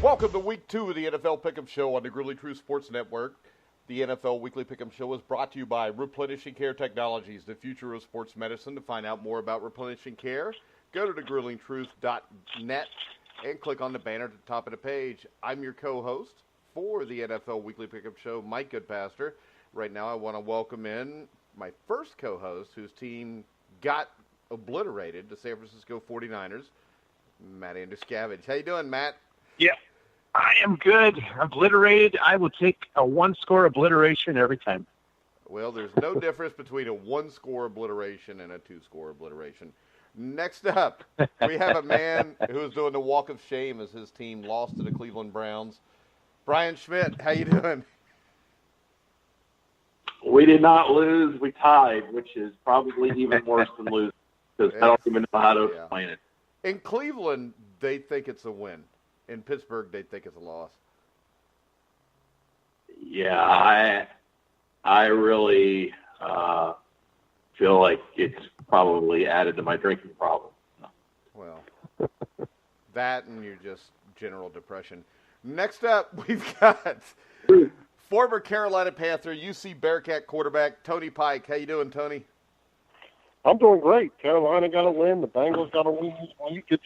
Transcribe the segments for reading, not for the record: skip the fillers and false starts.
Welcome to Week 2 of the NFL Pick'em Show on the Grueling Truth Sports Network. The NFL Weekly Pick'em Show is brought to you by Replenishing Care Technologies, the future of sports medicine. To find out more about Replenishing Care, go to thegruelingtruth.net and click on the banner at the top of the page. I'm your co-host for the NFL Weekly Pick'em Show, Mike Goodpaster. Right now I want to welcome in my first co-host whose team got obliterated, the San Francisco 49ers, Matt Andruscavage. How you doing, Matt? Yeah. I am good. Obliterated. I will take a one-score obliteration every time. Well, there's no difference between a one-score obliteration and a two-score obliteration. Next up, we have a man who is doing the walk of shame as his team lost to the Cleveland Browns. Brian Schmidt, how you doing? We did not lose. We tied, which is probably even worse than losing because I don't even know how to explain it. In Cleveland, they think it's a win. In Pittsburgh, they think it's a loss. Yeah, I really feel like it's probably added to my drinking problem. Well, that and your just general depression. Next up, we've got former Carolina Panther, UC Bearcat quarterback, Tony Pike. How you doing, Tony? I'm doing great. Carolina got a win. The Bengals got a win this week.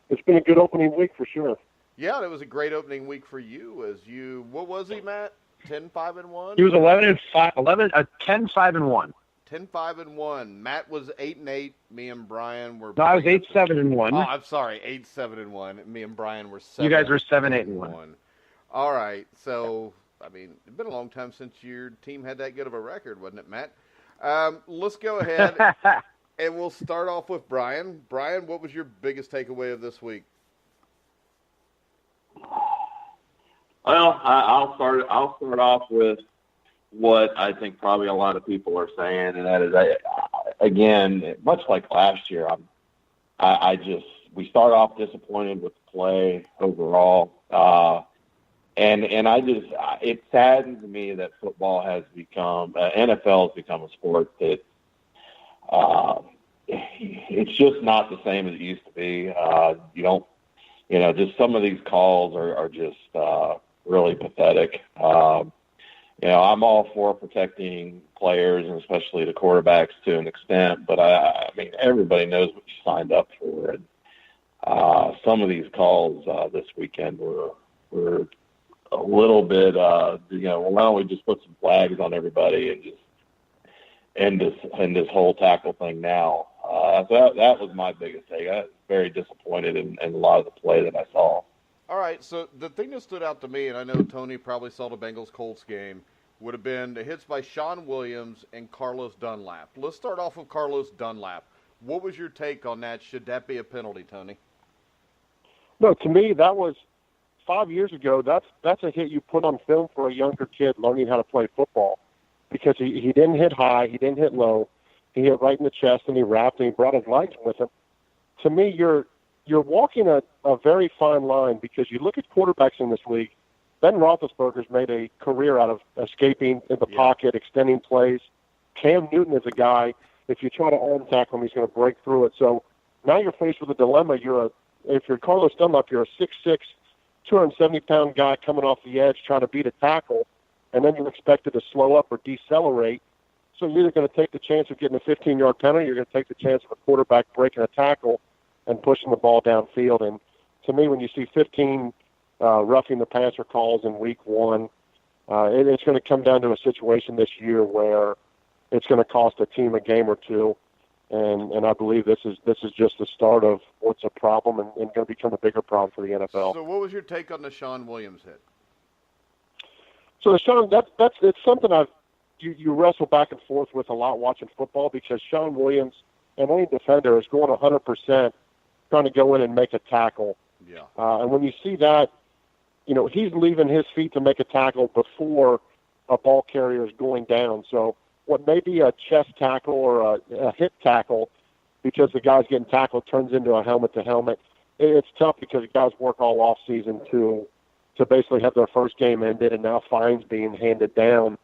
It's been a good opening week for sure. Yeah, it was a great opening week for you. As you, what was he, Matt? 10-5-1. He was 10-5-1. 10-5-1. Matt was 8-8. Me and Brian were. No, I was 8-7-1. Oh, I'm sorry, 8-7-1. Me and Brian were 7. You guys were 7-8-1. All right, so I mean, it's been a long time since your team had that good of a record, wasn't it, Matt? Let's go ahead and we'll start off with Brian. Brian, what was your biggest takeaway of this week? Well, I'll start off with what I think probably a lot of people are saying, and that is, again, much like last year, we start off disappointed with the play overall, and it saddens me that football has become, NFL has become a sport that it's just not the same as it used to be. Just some of these calls are just really pathetic. I'm all for protecting players and especially the quarterbacks to an extent, but I mean, everybody knows what you signed up for. And some of these calls this weekend were a little bit, why don't we just put some flags on everybody and just end this whole tackle thing now? So that was my biggest take. I was very disappointed in a lot of the play that I saw. All right, so the thing that stood out to me, and I know Tony probably saw the Bengals-Colts game, would have been the hits by Sean Williams and Carlos Dunlap. Let's start off with Carlos Dunlap. What was your take on that? Should that be a penalty, Tony? No, to me, that was 5 years ago. That's a hit you put on film for a younger kid learning how to play football because he didn't hit high, he didn't hit low. He hit right in the chest, and he wrapped, and he brought his legs with him. To me, you're walking a very fine line because you look at quarterbacks in this league. Ben Roethlisberger's made a career out of escaping in the pocket, extending plays. Cam Newton is a guy, if you try to arm tackle him, he's going to break through it. So now you're faced with a dilemma. If you're Carlos Dunlap, you're a 6'6", 270-pound guy coming off the edge trying to beat a tackle, and then you're expected to slow up or decelerate. So you're either going to take the chance of getting a 15-yard penalty, or you're going to take the chance of a quarterback breaking a tackle and pushing the ball downfield. And to me, when you see 15 roughing the passer calls in week 1, it's going to come down to a situation this year where it's going to cost a team a game or two. And I believe this is just the start of what's a problem and going to become a bigger problem for the NFL. So what was your take on the Sean Williams hit? So Sean, it's something you wrestle back and forth with a lot watching football because Sean Williams and any defender is going 100% trying to go in and make a tackle. Yeah. And when you see that, he's leaving his feet to make a tackle before a ball carrier is going down. So what may be a chest tackle or a hip tackle because the guy's getting tackled turns into a helmet-to-helmet. It's tough because guys work all off season to basically have their first game ended, and now fines being handed down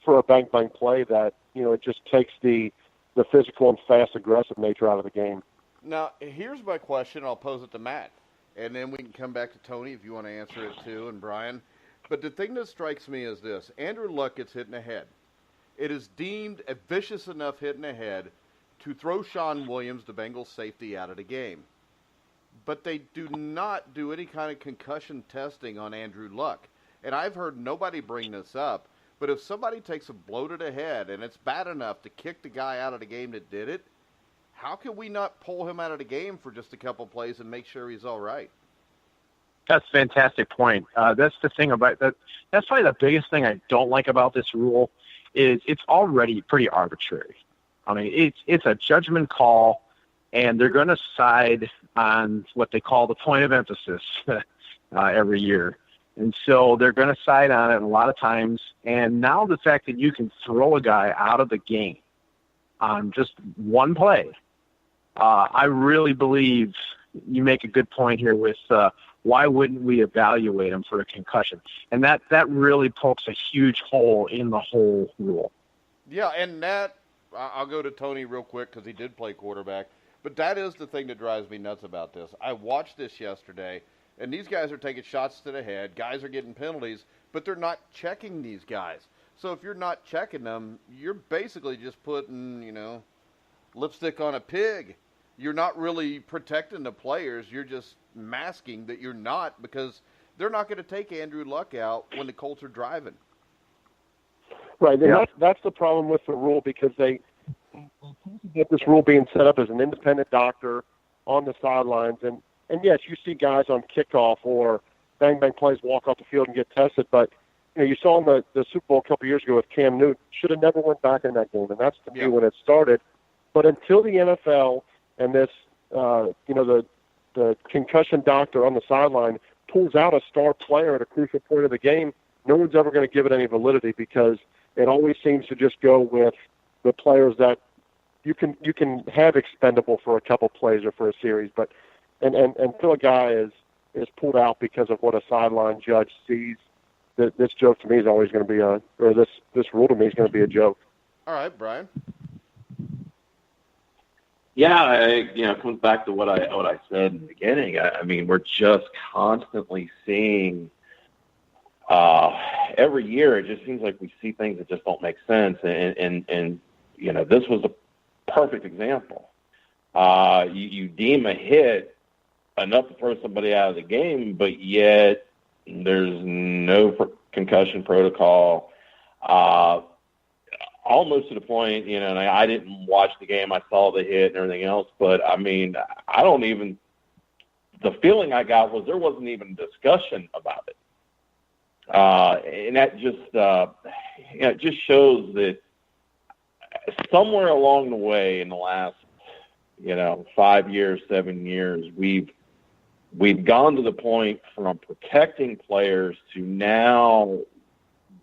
for a bang-bang play that, it just takes the physical and fast, aggressive nature out of the game. Now, here's my question. I'll pose it to Matt, and then we can come back to Tony if you want to answer it too, and Brian. But the thing that strikes me is this. Andrew Luck gets hit in the head. It is deemed a vicious enough hit in the head to throw Sean Williams, the Bengals safety, out of the game. But they do not do any kind of concussion testing on Andrew Luck. And I've heard nobody bring this up, but if somebody takes a blow to the head and it's bad enough to kick the guy out of the game that did it, how can we not pull him out of the game for just a couple plays and make sure he's all right? That's a fantastic point. That's the thing about that. That's probably the biggest thing I don't like about this rule is it's already pretty arbitrary. I mean, it's a judgment call, and they're going to side on what they call the point of emphasis every year. And so they're going to side on it a lot of times. And now the fact that you can throw a guy out of the game on just one play, I really believe you make a good point here with why wouldn't we evaluate him for a concussion? And that really pokes a huge hole in the whole rule. Yeah, and that, I'll go to Tony real quick because he did play quarterback. But that is the thing that drives me nuts about this. I watched this yesterday, and these guys are taking shots to the head. Guys are getting penalties, but they're not checking these guys. So if you're not checking them, you're basically just putting, lipstick on a pig. You're not really protecting the players. You're just masking that you're not, because they're not going to take Andrew Luck out when the Colts are driving. Right, and that's the problem with the rule, because they get this rule being set up as an independent doctor on the sidelines. And yes, you see guys on kickoff or bang-bang plays walk off the field and get tested, but you saw in the Super Bowl a couple years ago with Cam Newton, should have never went back in that game, and that's to me when it started. But until the NFL and this, the concussion doctor on the sideline pulls out a star player at a crucial point of the game, no one's ever going to give it any validity, because it always seems to just go with the players that you can have expendable for a couple plays or for a series, but until a guy is pulled out because of what a sideline judge sees, this joke to me is always going to be this rule to me is going to be a joke. All right, Brian. Yeah, it comes back to what I said in the beginning. I mean, we're just constantly seeing every year. It just seems like we see things that just don't make sense, and this was a perfect example. You deem a hit enough to throw somebody out of the game, but yet there's no concussion protocol. Almost to the point, and I didn't watch the game. I saw the hit and everything else, but I mean, the feeling I got was there wasn't even discussion about it. And that just, it just shows that somewhere along the way in the last, 5 years, 7 years, we've gone to the point from protecting players to now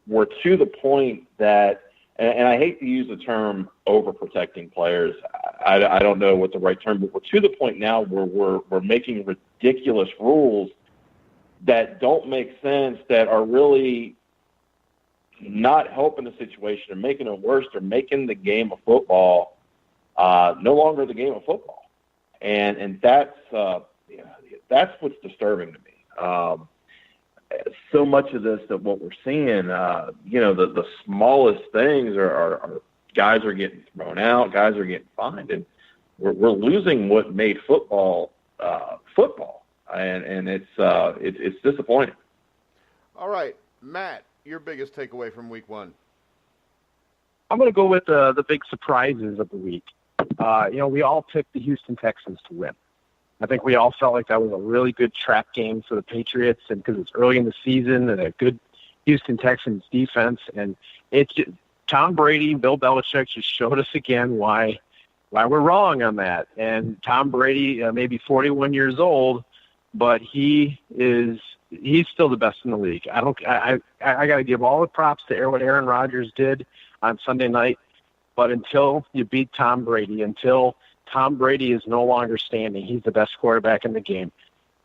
we're to the point that, and I hate to use the term overprotecting players. I don't know what the right term, but we're to the point now where we're making ridiculous rules that don't make sense, that are really not helping the situation or making it worse. They're making the game of football no longer the game of football, and that's what's disturbing to me. So much of this, that what we're seeing, the smallest things are guys are getting thrown out, guys are getting fined, and we're losing what made football football, and it's disappointing. All right, Matt, your biggest takeaway from Week 1? I'm going to go with the big surprises of the week. We all picked the Houston Texans to win. I think we all felt like that was a really good trap game for the Patriots, and because it's early in the season and a good Houston Texans defense, and it's just, Tom Brady, Bill Belichick just showed us again why we're wrong on that. And Tom Brady, maybe 41 years old, but he's still the best in the league. I got to give all the props to what Aaron Rodgers did on Sunday night, but until you beat Tom Brady, until Tom Brady is no longer standing. He's the best quarterback in the game.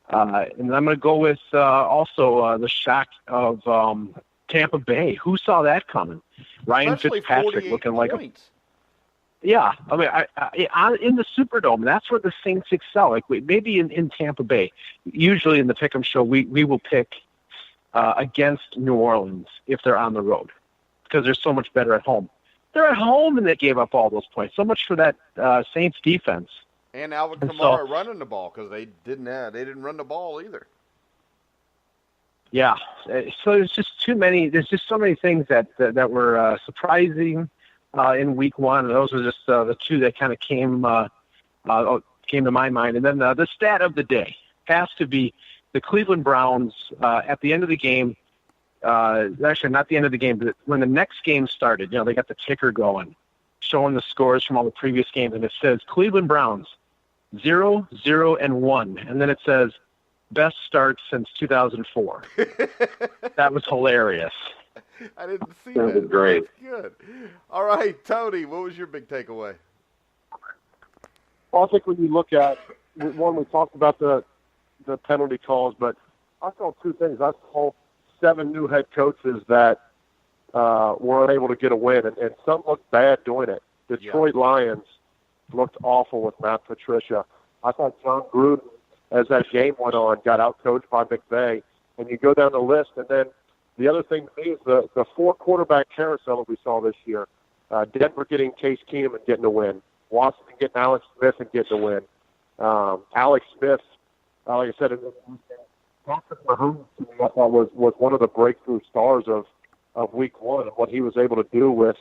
And I'm going to go with also the shock of Tampa Bay. Who saw that coming? Ryan Especially Fitzpatrick looking like points. Yeah, I mean, in the Superdome, that's where the Saints excel. Like maybe in Tampa Bay, usually in the Pick'em show, we will pick against New Orleans if they're on the road because they're so much better at home. They're at home and they gave up all those points. So much for that Saints defense. And Alvin Kamara running the ball because they didn't run the ball either. Yeah, so there's just too many. There's just so many things that were surprising in Week 1. And those were just the two that kind of came to my mind. And then the stat of the day has to be the Cleveland Browns at the end of the game. Actually, not the end of the game, but when the next game started, they got the ticker going, showing the scores from all the previous games, and it says Cleveland Browns 0-0-1, and then it says best start since 2004. That was hilarious. I didn't see that. That was great. That's good. All right, Tony, what was your big takeaway? Well, I think when you look at one, we talked about the penalty calls, but I saw two things. I saw 7 new head coaches that were unable to get a win, and some looked bad doing it. Detroit Lions looked awful with Matt Patricia. I thought John Gruden, as that game went on, got out-coached by McVay. And you go down the list, and then the other thing to me is the 4-quarterback carousel that we saw this year. Denver getting Case Keenum and getting a win. Washington getting Alex Smith and getting a win. Alex Smith, like I said, Patrick Mahomes I thought was one of the breakthrough stars of Week 1 and what he was able to do with,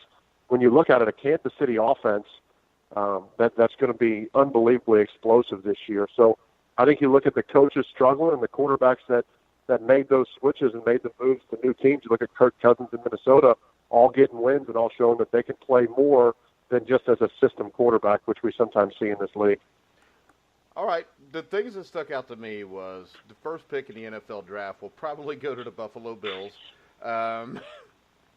when you look at it, a Kansas City offense that's going to be unbelievably explosive this year. So I think you look at the coaches struggling and the quarterbacks that made those switches and made the moves to new teams. You look at Kirk Cousins in Minnesota, all getting wins and all showing that they can play more than just as a system quarterback, which we sometimes see in this league. All right, the things that stuck out to me was the first pick in the NFL draft will probably go to the Buffalo Bills. I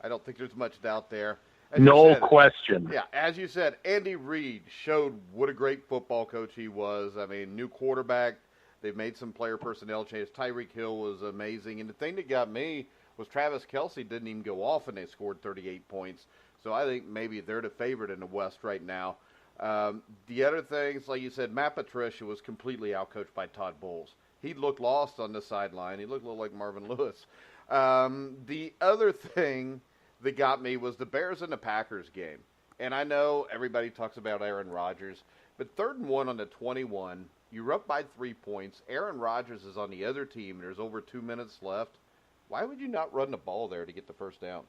don't think there's much doubt there. No question. Yeah, as you said, Andy Reid showed what a great football coach he was. I mean, new quarterback. They've made some player personnel changes. Tyreek Hill was amazing. And the thing that got me was Travis Kelce didn't even go off and they scored 38 points. So I think maybe they're the favorite in the West right now. The other things, like you said, Matt Patricia was completely outcoached by Todd Bowles. He looked lost on the sideline. He looked a little like Marvin Lewis. The other thing that got me was the Bears and the Packers game. And I know everybody talks about Aaron Rodgers, but 3rd and 1 on the 21, you're up by 3 points. Aaron Rodgers is on the other team, and there's over 2 minutes left. Why would you not run the ball there to get the first down?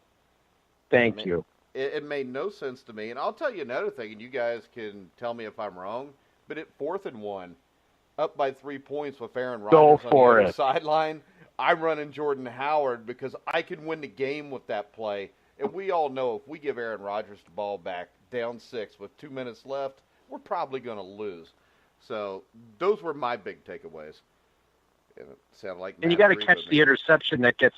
Thank you. It made no sense to me. And I'll tell you another thing, and you guys can tell me if I'm wrong, but at 4th and 1, up by 3 points with Aaron Rodgers on the other sideline, I'm running Jordan Howard because I can win the game with that play. And we all know if we give Aaron Rodgers the ball back down 6 with 2 minutes left, we're probably going to lose. So those were my big takeaways. It sounded like and you got to catch the interception that gets.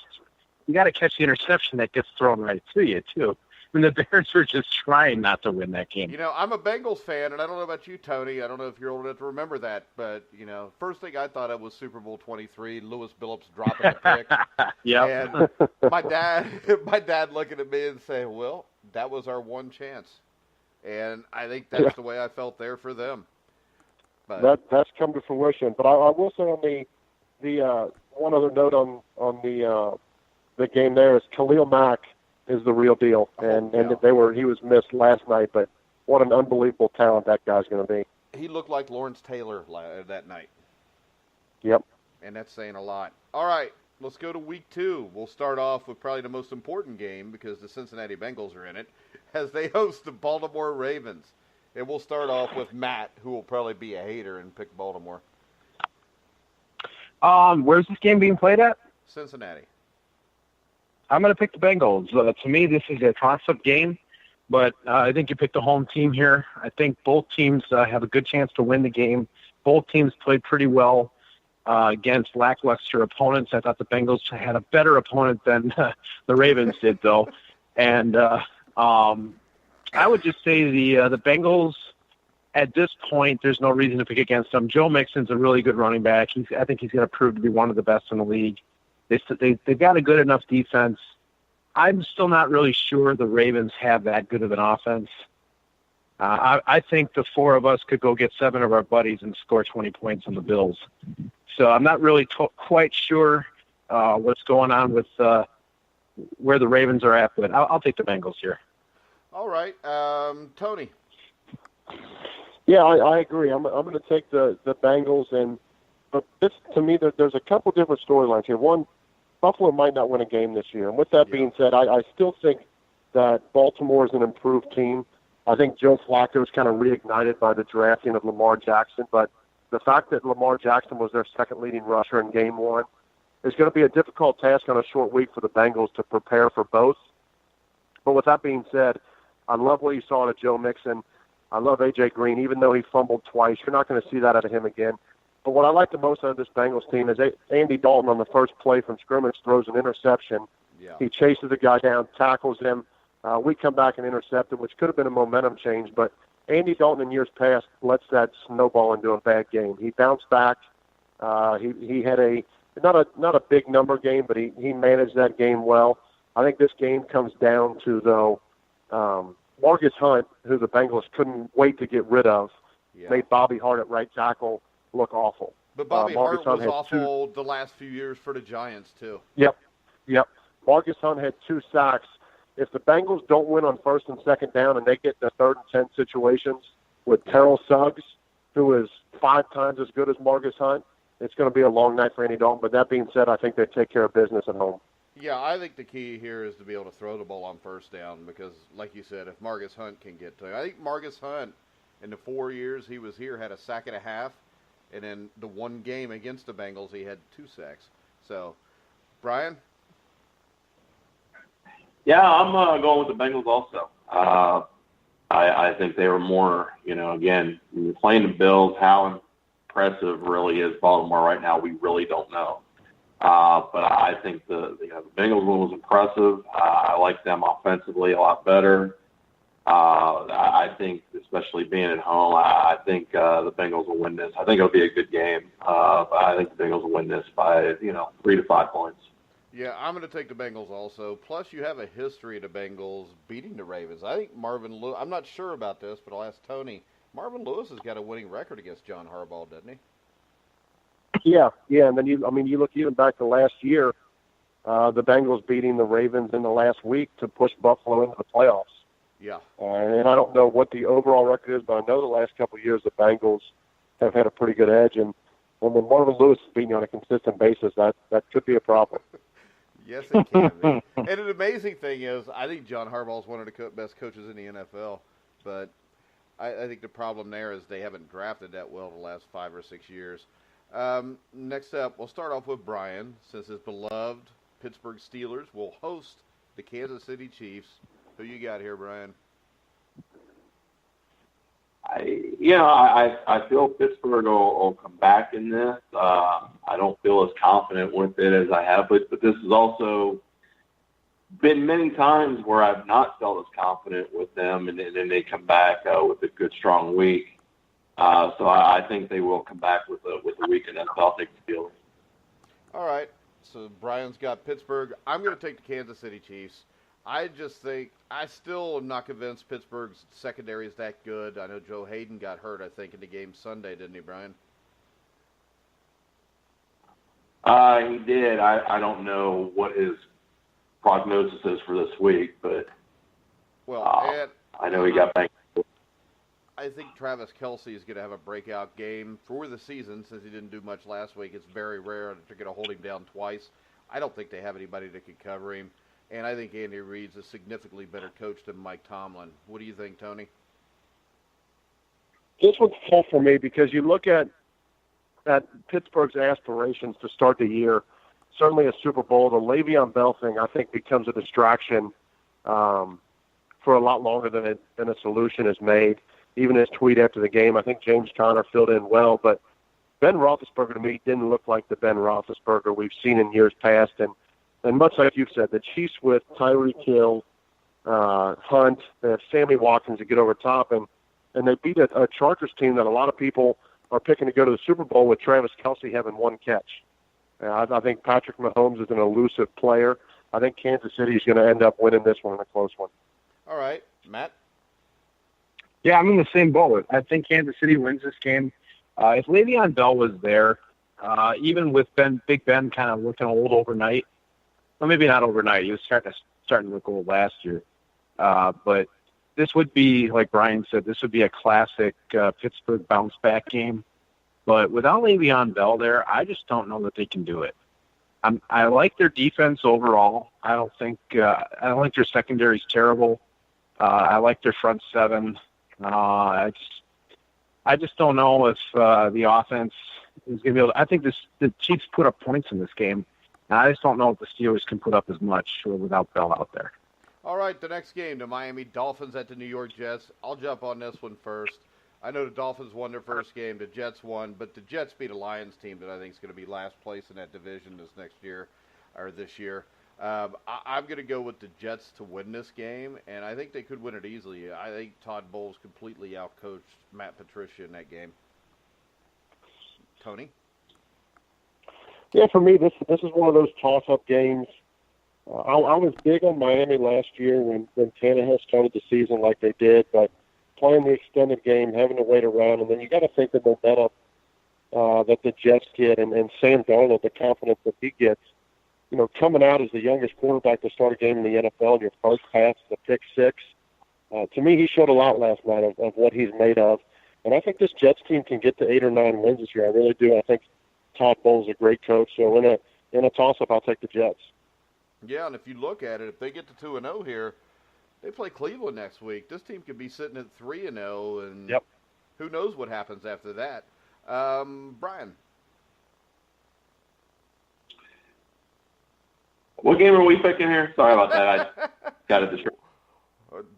You got to catch the interception that gets thrown right to you too. I mean, the Bears were just trying not to win that game. You know, I'm a Bengals fan, and I don't know about you, Tony. I don't know if you're old enough to remember that, but, first thing I thought of was Super Bowl 23, Lewis Billups dropping a pick. Yeah. And my dad looking at me and saying, well, that was our one chance. And I think that's the way I felt there for them. But that's come to fruition. But I will say on the one other note on the game there is Khalil Mack is the real deal, and he was missed last night, but what an unbelievable talent that guy's going to be. He looked like Lawrence Taylor that night. Yep. And that's saying a lot. All right, let's go to Week 2. We'll start off with probably the most important game because the Cincinnati Bengals are in it as they host the Baltimore Ravens. And we'll start off with Matt, who will probably be a hater and pick Baltimore. Where's this game being played at? Cincinnati. I'm going to pick the Bengals. To me, this is a toss-up game, but I think you picked the home team here. I think both teams have a good chance to win the game. Both teams played pretty well against lackluster opponents. I thought the Bengals had a better opponent than the Ravens did, though. And I would just say the Bengals at this point, there's no reason to pick against them. Joe Mixon's a really good running back. I think he's going to prove to be one of the best in the league. They've got a good enough defense. I'm still not really sure the Ravens have that good of an offense. I think the four of us could go get 7 of our buddies and score 20 points on the Bills. So I'm not really quite sure what's going on with where the Ravens are at, but I'll take the Bengals here. All right. Tony. Yeah, I agree. I'm going to take the Bengals, but this, to me, there's a couple different storylines here. One, Buffalo might not win a game this year. And with that being said, I still think that Baltimore is an improved team. I think Joe Flacco is kind of reignited by the drafting of Lamar Jackson, but the fact that Lamar Jackson was their second leading rusher in game one is going to be a difficult task on a short week for the Bengals to prepare for both. But with that being said, I love what you saw out of Joe Mixon. I love A.J. Green. Even though he fumbled twice, you're not going to see that out of him again. But what I like the most out of this Bengals team is Andy Dalton on the first play from scrimmage throws an interception. Yeah. He chases the guy down, tackles him. We come back and intercept it, which could have been a momentum change. But Andy Dalton in years past lets that snowball into a bad game. He bounced back. He had not a big number game, but he managed that game well. I think this game comes down to, though, Marcus Hunt, who the Bengals couldn't wait to get rid of, made Bobby Hart at right tackle look awful. But Bobby Hart was awful the last few years for the Giants, too. Yep. Marcus Hunt had 2 sacks. If the Bengals don't win on first and second down and they get the 3rd and 10 situations with Terrell Suggs, who is 5 times as good as Marcus Hunt, it's going to be a long night for Andy Dalton. But that being said, I think they take care of business at home. Yeah, I think the key here is to be able to throw the ball on first down because, like you said, if Marcus Hunt can get to it. I think Marcus Hunt, in the 4 years he was here, had a sack and a half, and in the one game against the Bengals, he had 2 sacks. So, Brian? Yeah, I'm going with the Bengals also. I think they were more, again, when you're playing the Bills, how impressive really is Baltimore right now, we really don't know. But I think the Bengals one was impressive. I like them offensively a lot better. I think, especially being at home, I think the Bengals will win this. I think it'll be a good game. I think the Bengals will win this by 3 to 5 points. Yeah, I'm going to take the Bengals also. Plus, you have a history of the Bengals beating the Ravens. I think Marvin Lewis, I'm not sure about this, but I'll ask Tony. Marvin Lewis has got a winning record against John Harbaugh, doesn't he? Yeah, and then you look even back to last year, the Bengals beating the Ravens in the last week to push Buffalo into the playoffs. Yeah. And I don't know what the overall record is, but I know the last couple of years the Bengals have had a pretty good edge. And when Marvin Lewis is beating on a consistent basis, that could be a problem. Yes, it can be. And an amazing thing is, I think John Harbaugh is one of the best coaches in the NFL, but I think the problem there is they haven't drafted that well the last 5 or 6 years. Next up, we'll start off with Brian, since his beloved Pittsburgh Steelers will host the Kansas City Chiefs. Who you got here, Brian? I feel Pittsburgh will come back in this. I don't feel as confident with it as I have, but this has also been many times where I've not felt as confident with them, and then they come back with a good, strong week. So I think they will come back with a week, and then I'll take the Steelers. All right. So Brian's got Pittsburgh. I'm going to take the Kansas City Chiefs. I just think I still am not convinced Pittsburgh's secondary is that good. I know Joe Hayden got hurt, I think, in the game Sunday, didn't he, Brian? He did. I don't know what his prognosis is for this week, but I know he got back. I think Travis Kelce is going to have a breakout game for the season since he didn't do much last week. It's very rare that you're going to hold him down twice. I don't think they have anybody that can cover him. And I think Andy Reid's a significantly better coach than Mike Tomlin. What do you think, Tony? This one's tough for me because you look at Pittsburgh's aspirations to start the year, certainly a Super Bowl. The Le'Veon Bell thing, I think, becomes a distraction for a lot longer than a solution is made. Even his tweet after the game, I think James Conner filled in well. But Ben Roethlisberger, to me, didn't look like the Ben Roethlisberger we've seen in years past. And much like you've said, the Chiefs with Tyreek Hill, Hunt, they have Sammy Watkins to get over top. And and they beat a Chargers team that a lot of people are picking to go to the Super Bowl with Travis Kelce having one catch. I think Patrick Mahomes is an elusive player. I think Kansas City is going to end up winning this one in a close one. All right, Matt? Yeah, I'm in the same boat. I think Kansas City wins this game. If Le'Veon Bell was there, even with Big Ben kind of looking old overnight, well, maybe not overnight. He was starting to look old last year. But this would be, like Brian said, this would be a classic Pittsburgh bounce-back game. But without Le'Veon Bell there, I just don't know that they can do it. I like their defense overall. I don't think their secondary is terrible. I like their front seven. I just don't know if the offense is going to be able to. I think the Chiefs put up points in this game. And I just don't know if the Steelers can put up as much without Bell out there. All right, the next game, the Miami Dolphins at the New York Jets. I'll jump on this one first. I know the Dolphins won their first game, the Jets won, but the Jets beat a Lions team that I think is going to be last place in that division this year. I'm going to go with the Jets to win this game, and I think they could win it easily. I think Todd Bowles completely outcoached Matt Patricia in that game. Tony? Yeah, for me, this is one of those toss-up games. I was big on Miami last year when Tannehill started the season like they did, but playing the extended game, having to wait around, and then you got to think the momentum that the Jets get, and Sam Darnold, the confidence that he gets, coming out as the youngest quarterback to start a game in the NFL, and your first pass is a pick six. To me, he showed a lot last night of what he's made of, and I think this Jets team can get to 8 or 9 wins this year. I really do. I think Todd Bowles is a great coach, so in a toss-up, I'll take the Jets. Yeah, and if you look at it, if they get to 2-0 here, they play Cleveland next week. This team could be sitting at 3-0, and yep. Who knows what happens after that. Brian? What game are we picking here? Sorry about that. I got it distracted.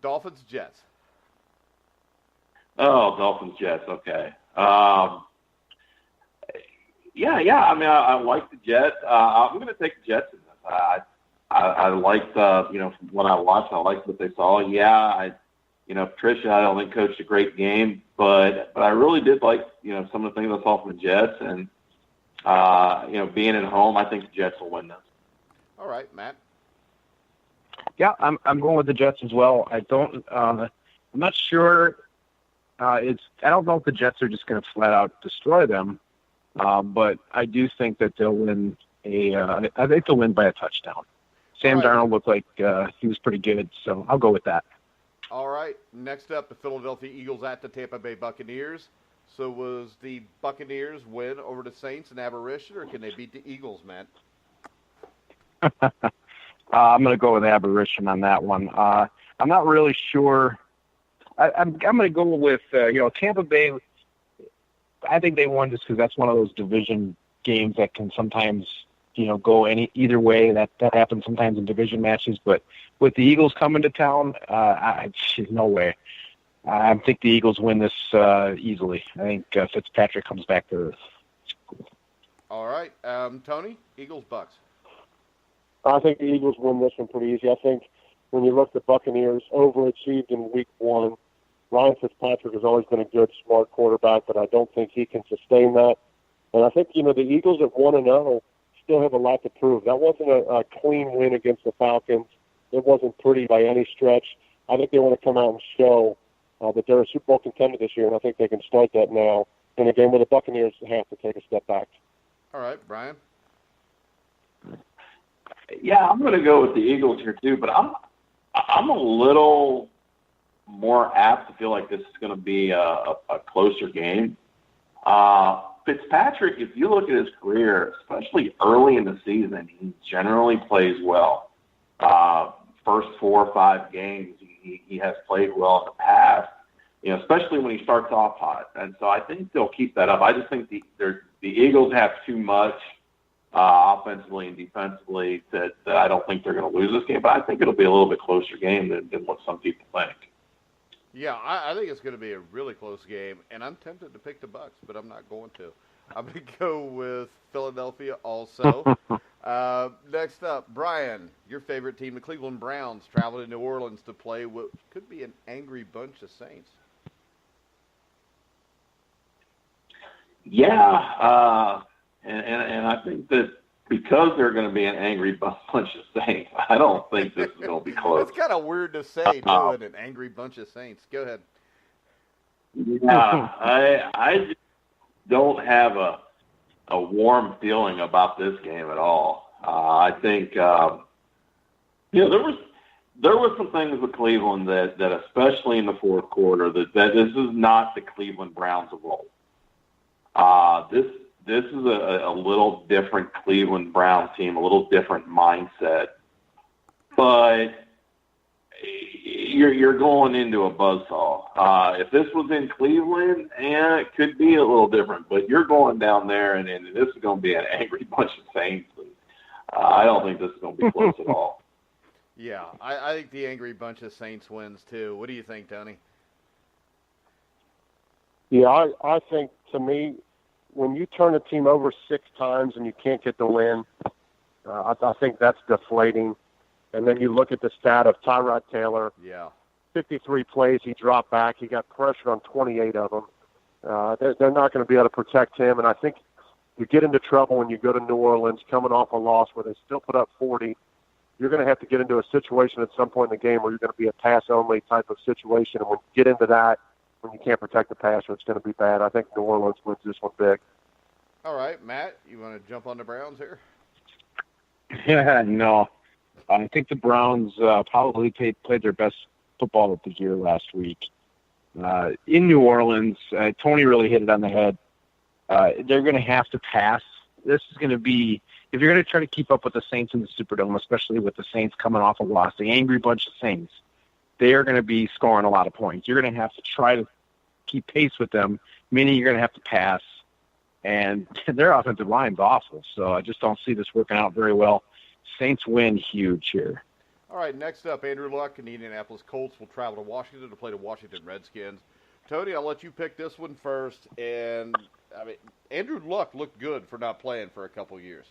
Dolphins-Jets. Oh, Dolphins-Jets. Okay. Yeah. I mean, I like the Jets. I'm going to take the Jets in this. I liked, from what I watched, I liked what they saw. Yeah, Patricia, I don't think coached a great game, but I really did like, some of the things I saw from the Jets, and being at home, I think the Jets will win this. All right, Matt. Yeah, I'm going with the Jets as well. I'm not sure. I don't know if the Jets are just going to flat out destroy them, but I do think that they'll win I think they'll win by a touchdown. Sam Darnold looked like he was pretty good, so I'll go with that. All right. Next up, the Philadelphia Eagles at the Tampa Bay Buccaneers. So was the Buccaneers win over the Saints an aberration, or can they beat the Eagles, Matt? I'm going to go with aberration on that one. I'm not really sure. I'm going to go with, Tampa Bay. I think they won just because that's one of those division games that can sometimes go either way. That happens sometimes in division matches. But with the Eagles coming to town, no way. I think the Eagles win this easily. I think Fitzpatrick comes back to earth. All right. Tony, Eagles, Bucks. I think the Eagles win this one pretty easy. I think when you look at the Buccaneers, overachieved in week 1. Ryan Fitzpatrick has always been a good, smart quarterback, but I don't think he can sustain that. And I think, the Eagles at 1-0 still have a lot to prove. That wasn't a clean win against the Falcons. It wasn't pretty by any stretch. I think they want to come out and show that they're a Super Bowl contender this year, and I think they can start that now in a game where the Buccaneers have to take a step back. All right, Brian? Yeah, I'm going to go with the Eagles here too, but I'm a little more apt to feel like this is going to be a closer game. Fitzpatrick, if you look at his career, especially early in the season, he generally plays well. First 4 or 5 games, he has played well in the past, especially when he starts off hot. And so I think they'll keep that up. I just think the Eagles have too much offensively and defensively that I don't think they're going to lose this game. But I think it'll be a little bit closer game than what some people think. Yeah, I think it's going to be a really close game, and I'm tempted to pick the Bucks, but I'm not going to. I'm going to go with Philadelphia also. Next up, Brian, your favorite team, the Cleveland Browns, travel to New Orleans to play what could be an angry bunch of Saints. Yeah, and I think that because they're going to be an angry bunch of Saints, I don't think this is going to be close. It's kind of weird to say, too, an angry bunch of Saints. Go ahead. Yeah, I just don't have a warm feeling about this game at all. I think there were some things with Cleveland that especially in the fourth quarter that this is not the Cleveland Browns of old. This is a little different Cleveland Browns team, a little different mindset, but you're going into a buzzsaw. If this was in Cleveland, it could be a little different, but you're going down there, and this is going to be an angry bunch of Saints. And, I don't think this is going to be close at all. Yeah, I think the angry bunch of Saints wins, too. What do you think, Tony? Yeah, I think, to me, when you turn a team over 6 times and you can't get the win, I think that's deflating. And then you look at the stat of Tyrod Taylor. Yeah. 53 plays, he dropped back. He got pressured on 28 of them. They're not going to be able to protect him. And I think you get into trouble when you go to New Orleans coming off a loss where they still put up 40. You're going to have to get into a situation at some point in the game where you're going to be a pass-only type of situation. And when you get into that, when you can't protect the passer, it's going to be bad. I think New Orleans wins this one big. All right, Matt, you want to jump on the Browns here? Yeah, no. I think the Browns probably played their best football of the year last week. In New Orleans, Tony really hit it on the head. They're going to have to pass. This is going to be, if you're going to try to keep up with the Saints in the Superdome, especially with the Saints coming off a loss, the angry bunch of Saints, they are going to be scoring a lot of points. You're going to have to try to keep pace with them, meaning you're going to have to pass. And their offensive line's awful, so I just don't see this working out very well. Saints win huge here. All right, next up, Andrew Luck and the Indianapolis Colts will travel to Washington to play the Washington Redskins. Tony, I'll let you pick this one first. And, I mean, Andrew Luck looked good for not playing for a couple years.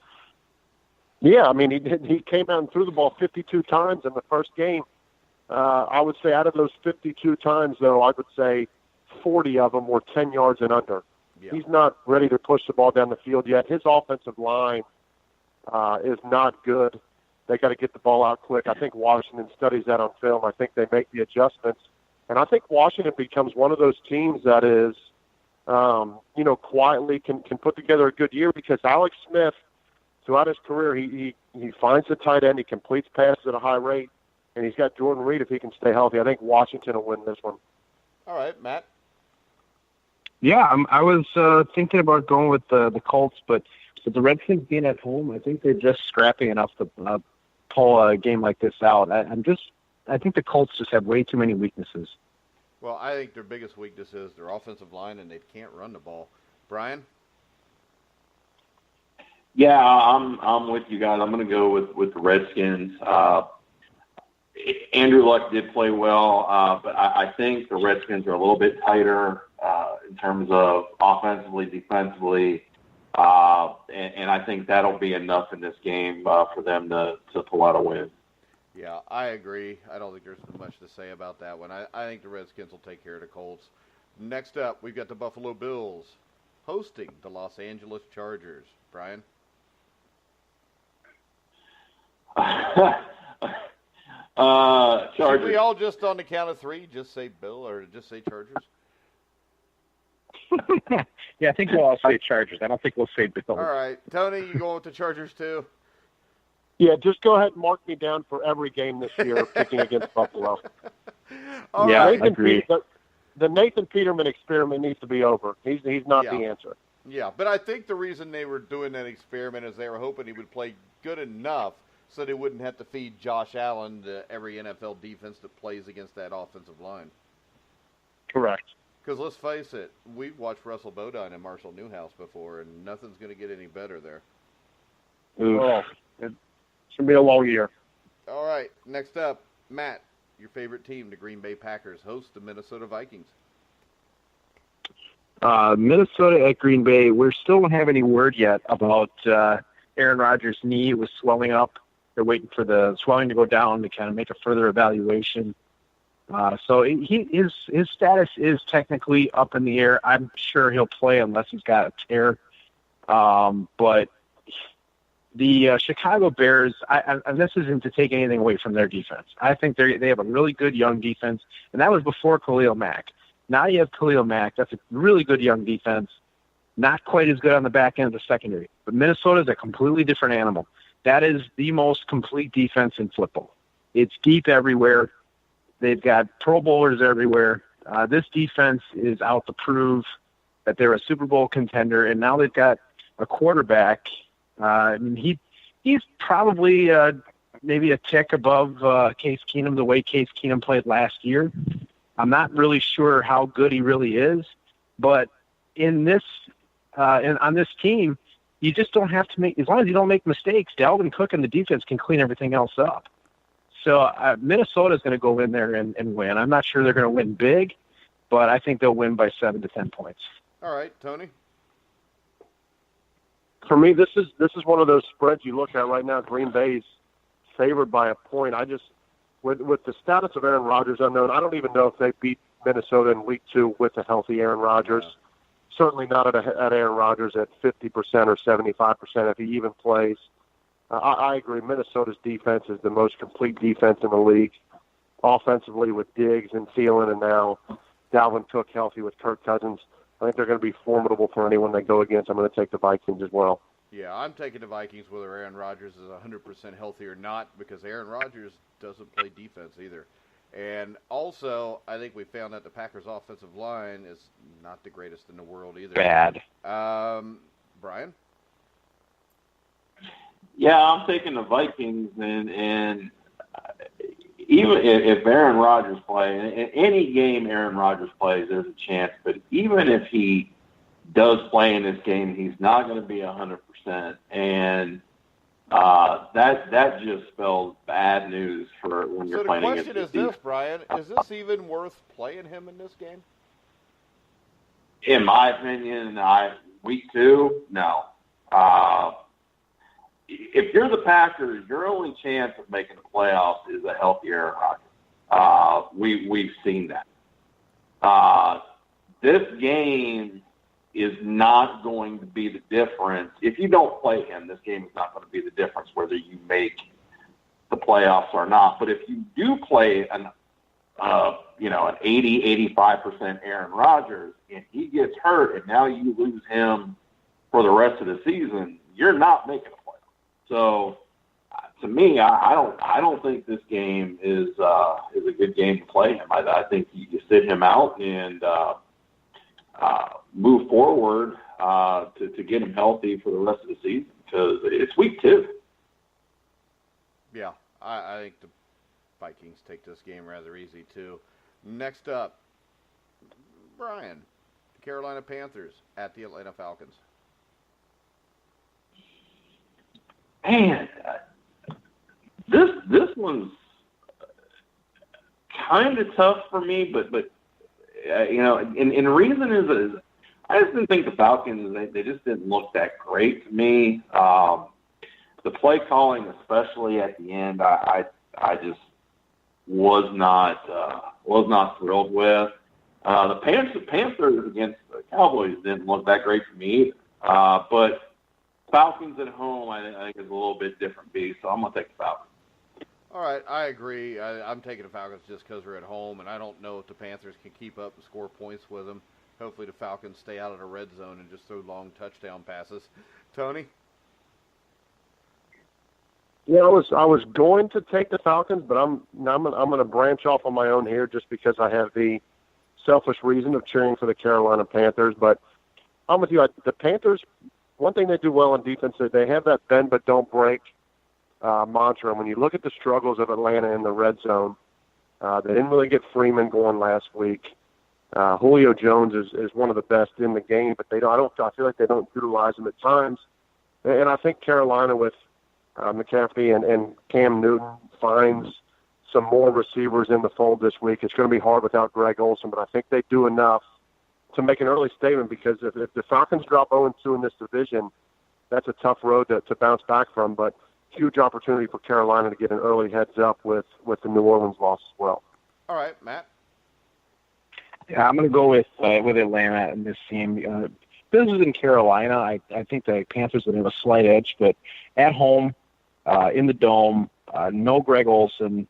Yeah, I mean, he came out and threw the ball 52 times in the first game. I would say out of those 52 times, though, I would say 40 of them were 10 yards and under. Yeah. He's not ready to push the ball down the field yet. His offensive line is not good. They got to get the ball out quick. I think Washington studies that on film. I think they make the adjustments. And I think Washington becomes one of those teams that is, quietly can put together a good year because Alex Smith, throughout his career, he finds the tight end. He completes passes at a high rate. And he's got Jordan Reed if he can stay healthy. I think Washington will win this one. All right, Matt. Yeah, I was thinking about going with the Colts, but with the Redskins being at home, I think they're just scrappy enough to pull a game like this out. I think the Colts just have way too many weaknesses. Well, I think their biggest weakness is their offensive line, and they can't run the ball. Brian? Yeah, I'm with you guys. I'm going to go with the Redskins. Andrew Luck did play well, but I think the Redskins are a little bit tighter in terms of offensively, defensively, and I think that'll be enough in this game for them to pull out a win. Yeah, I agree. I don't think there's much to say about that one. I think the Redskins will take care of the Colts. Next up, we've got the Buffalo Bills hosting the Los Angeles Chargers. Brian? Chargers. Should we all just on the count of 3 just say Bill or just say Chargers? Yeah, I think we'll all say Chargers. I don't think we'll say Bill. All right. Tony, you going with the Chargers too? Yeah, just go ahead and mark me down for every game this year picking against Buffalo. Yeah, I agree. The Nathan Peterman experiment needs to be over. He's not the answer. Yeah, but I think the reason they were doing that experiment is they were hoping he would play good enough so they wouldn't have to feed Josh Allen to every NFL defense that plays against that offensive line. Correct. Because let's face it, we've watched Russell Bodine and Marshall Newhouse before, and nothing's going to get any better there. Oh, it's going to be a long year. All right, next up, Matt, your favorite team, the Green Bay Packers, host the Minnesota Vikings. Minnesota at Green Bay, we still don't have any word yet about Aaron Rodgers' knee. It was swelling up. They're waiting for the swelling to go down to kind of make a further evaluation. So his status is technically up in the air. I'm sure he'll play unless he's got a tear. But the Chicago Bears, and this isn't to take anything away from their defense. I think they have a really good young defense, and that was before Khalil Mack. Now you have Khalil Mack. That's a really good young defense. Not quite as good on the back end of the secondary. But Minnesota is a completely different animal. That is the most complete defense in football. It's deep everywhere. They've got Pro Bowlers everywhere. This defense is out to prove that they're a Super Bowl contender, and now they've got a quarterback. I mean, he's probably maybe a tick above Case Keenum, the way Case Keenum played last year. I'm not really sure how good he really is, but in this on this team, you just don't have to make, as long as you don't make mistakes, Dalvin Cook and the defense can clean everything else up. So Minnesota's going to go in there and win. I'm not sure they're going to win big, but I think they'll win by 7 to 10 points. All right, Tony. For me, this is one of those spreads you look at right now. Green Bay's favored by a point. I just, with the status of Aaron Rodgers unknown, I don't even know if they beat Minnesota in Week 2 with a healthy Aaron Rodgers. Yeah. Certainly not at Aaron Rodgers at 50% or 75% if he even plays. I agree. Minnesota's defense is the most complete defense in the league, offensively with Diggs and Thielen, and now Dalvin Cook healthy with Kirk Cousins. I think they're going to be formidable for anyone they go against. I'm going to take the Vikings as well. Yeah, I'm taking the Vikings whether Aaron Rodgers is 100% healthy or not, because Aaron Rodgers doesn't play defense either. And also, I think we found that the Packers' offensive line is not the greatest in the world either. Bad. Brian? Yeah, I'm taking the Vikings, and even if Aaron Rodgers plays, in any game Aaron Rodgers plays, there's a chance. But even if he does play in this game, he's not going to be 100%. And that just spells bad news for when you're playing against the question is this, Brian. Is this even worth playing him in this game? In my opinion, Week 2, no. If you're the Packers, your only chance of making the playoffs is a healthy Aaron Rodgers. We've seen that. This game is not going to be the difference. If you don't play him, this game is not going to be the difference whether you make the playoffs or not. But if you do play an 80-85% Aaron Rodgers and he gets hurt and now you lose him for the rest of the season, you're not making a playoff. So, to me, I don't think this game is a good game to play him. I think you sit him out and move forward to get him healthy for the rest of the season, because it's Week 2. Yeah, I think the Vikings take this game rather easy too. Next up, Brian, the Carolina Panthers at the Atlanta Falcons. Man, this one's kind of tough for me, but and the reason is I just didn't think the Falcons, they just didn't look that great to me. The play calling, especially at the end, I just was not thrilled with. The Panthers against the Cowboys didn't look that great for me either. But Falcons at home, I think, is a little bit different beast, so I'm going to take the Falcons. All right, I agree. I'm taking the Falcons just because we're at home, and I don't know if the Panthers can keep up and score points with them. Hopefully the Falcons stay out of the red zone and just throw long touchdown passes. Tony? Yeah, I was going to take the Falcons, but I'm going to branch off on my own here just because I have the selfish reason of cheering for the Carolina Panthers. But I'm with you. The Panthers, one thing they do well on defense is they have that bend but don't break mantra. And when you look at the struggles of Atlanta in the red zone, they didn't really get Freeman going last week. Julio Jones is one of the best in the game, but I feel like they don't utilize him at times. And I think Carolina with McCaffrey and Cam Newton finds some more receivers in the fold this week. It's going to be hard without Greg Olsen, but I think they do enough to make an early statement, because if the Falcons drop 0-2 in this division, that's a tough road to bounce back from, but huge opportunity for Carolina to get an early heads up with the New Orleans loss as well. All right, Matt. Yeah, I'm going to go with Atlanta in this game. This is in Carolina. I think the Panthers would have a slight edge, but at home, in the Dome, no Greg Olsen.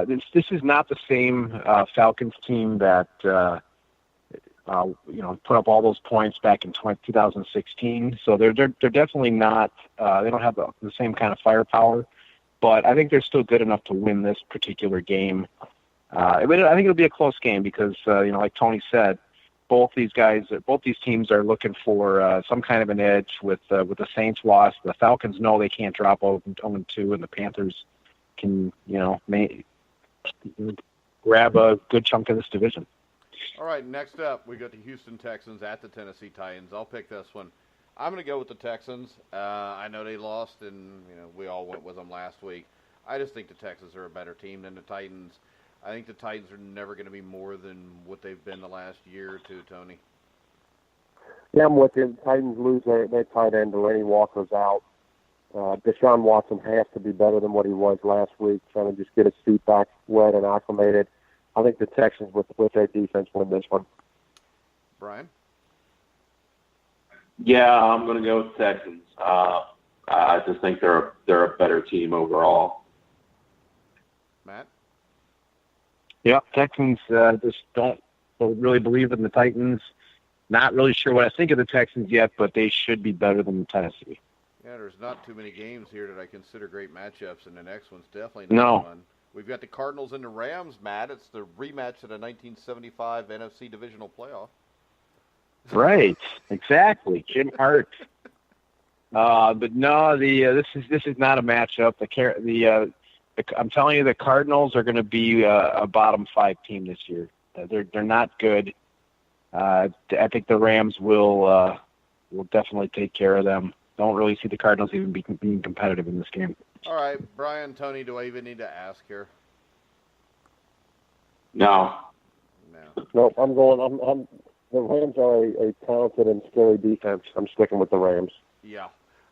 This is not the same Falcons team that put up all those points back in 2016. So they're definitely not. They don't have the same kind of firepower, but I think they're still good enough to win this particular game. I think it'll be a close game because like Tony said, both these teams are looking for some kind of an edge. With the Saints loss, the Falcons know they can't drop 0-2, and the Panthers can grab a good chunk of this division. All right, next up, we got the Houston Texans at the Tennessee Titans. I'll pick this one. I'm going to go with the Texans. I know they lost, and we all went with them last week. I just think the Texans are a better team than the Titans. I think the Titans are never going to be more than what they've been the last year or two, Tony. Yeah, I'm with you. Titans lose their tight end. Delaney Walker's out. Deshaun Watson has to be better than what he was last week, trying to just get his feet back wet and acclimated. I think the Texans, with their defense, win this one. Brian? Yeah, I'm going to go with Texans. I just think they're a better team overall. Matt? Yeah, Texans just don't really believe in the Titans. Not really sure what I think of the Texans yet, but they should be better than Tennessee. Yeah, there's not too many games here that I consider great matchups, and the next one's definitely not one. We've got the Cardinals and the Rams, Matt. It's the rematch of the 1975 NFC Divisional Playoff. Right, exactly. Jim Hart. But no, this is not a matchup. I'm telling you, the Cardinals are going to be a bottom 5 team this year. They're not good. I think the Rams will definitely take care of them. Don't really see the Cardinals even being competitive in this game. All right, Brian, Tony, do I even need to ask here? No. Nope, I'm going. The Rams are a talented and scary defense. I'm sticking with the Rams. Yeah.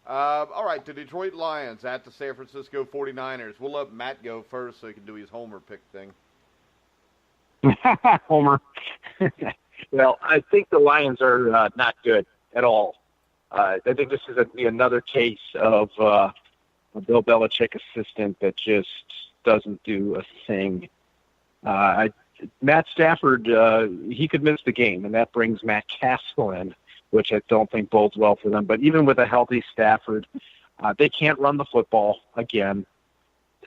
All right, the Detroit Lions at the San Francisco 49ers. We'll let Matt go first so he can do his homer pick thing. Homer. Well, I think the Lions are not good at all. I think this is another case of a Bill Belichick assistant that just doesn't do a thing. Matt Stafford, he could miss the game, and that brings Matt Castle in, which I don't think bodes well for them. But even with a healthy Stafford, they can't run the football again.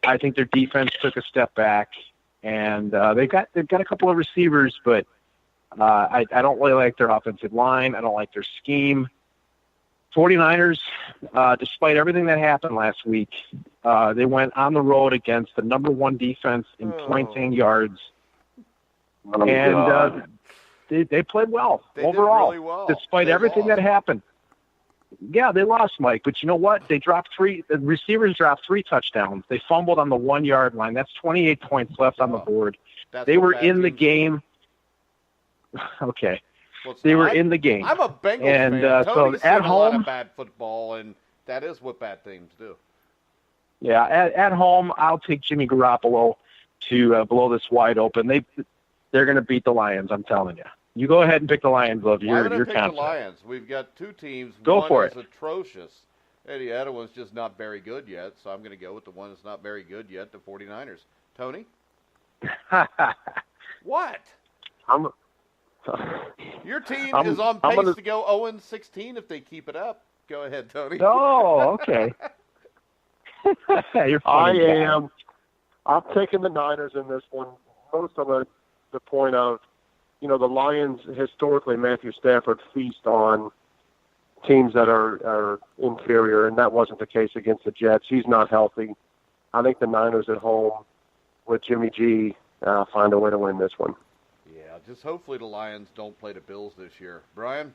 I think their defense took a step back, and they've got a couple of receivers, but I don't really like their offensive line. I don't like their scheme. 49ers, despite everything that happened last week, they went on the road against the number 1 defense in points and yards. And they played well overall, did really well. Despite everything that happened. Yeah, they lost, Mike, but you know what? The receivers dropped 3 touchdowns. They fumbled on the 1-yard line. That's 28 points left on the board. They were in the game. Okay. They were in the game. I'm a Bengals fan. Tony's so at seen home, a lot of bad football, and that is what bad teams do. Yeah, at home, I'll take Jimmy Garoppolo to blow this wide open. They're going to beat the Lions, I'm telling you. You go ahead and pick the Lions, love. You're confident. The Lions. We've got 2 teams. Go one for is it. Atrocious. And the other one's just not very good yet, so I'm going to go with the one that's not very good yet, the 49ers. Tony? What? Your team is on pace to go 0-16 if they keep it up. Go ahead, Tony. Oh, okay. You're funny. I'm taking the Niners in this one, most on the point of, the Lions, historically, Matthew Stafford feast on teams that are inferior, and that wasn't the case against the Jets. He's not healthy. I think the Niners at home with Jimmy G find a way to win this one. Yeah, just hopefully the Lions don't play the Bills this year. Brian?